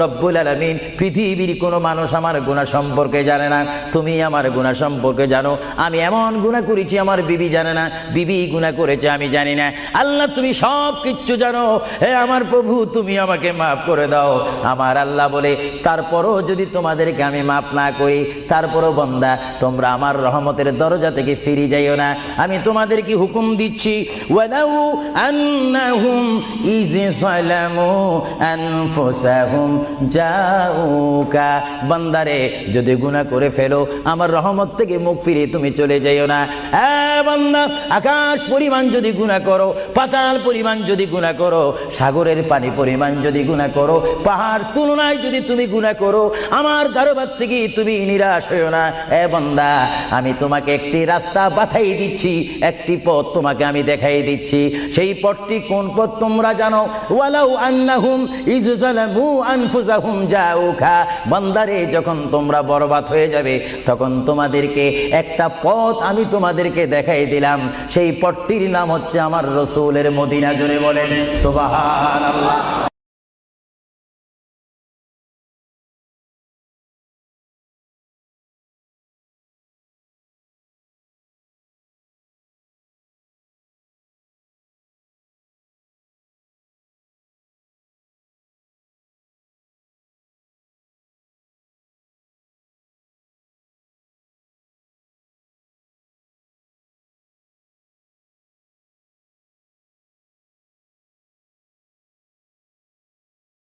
রব্বুল আলামিন পৃথিবীর কোনো মানুষ আমার গুনাহ সম্পর্কে জানে না, তুমি আমার গুনাহ সম্পর্কে জানো। আমি এমন গুনাহ করেছি আমার বিবি জানে না, বিবি গুনাহ করেছে আমি জানি না। আল্লাহ তুমি সব কিচ্ছু জানো, হে আমার প্রভু তুমি আমাকে মাফ করে দাও। আমার আল্লাহ বলে তারপরও যদি তোমাদেরকে আমি মাফ না করি, তারপরও বান্দা তোমরা আমার রহমতের দরজা থেকে ফিরে যাইও না। আমি তোমাদেরকে হুকুম দিচ্ছি, ওয়ালাউ আন্নাহুম ইয যালামু আনফুসাহুম জাউকা, বান্দারে যদি গুনাহ করে ফেলো আমার রহমত থেকে মুখ ফিরে তুমি চলে যাইও না। বান্দা আকাশ পরিমাণ যদি গুনাহ করো, পাতাল পরিমাণ যদি গুনাহ করো, সাগরের পানি পরিমাণ যদি গুনাহ করো, পাহাড় তুলনায় যদি তুমি গুনাহ করো, আমার দরবার থেকে তুমি নিরাশ হইও না। বান্দা আমি তোমাকে একটি রাস্তা বাতাই দিচ্ছি, একটি পথ তোমাকে আমি দেখাই দিচ্ছি। সেই পথটি কোন পথ তোমরা জানো? ওয়ালাউ আন্নাহুম ইয যালামু আনফুসাহুম জাউকা, বান্দারে যখন তোমরা বরবাদ হয়ে যাবে তখন তোমাদেরকে একটা পথ আমি তোমাদেরকে দেখাই দিলাম, সেই পথটির নাম হচ্ছে আমার রাসূলের মদিনা। জোরে বলেন সুবহানাল্লাহ।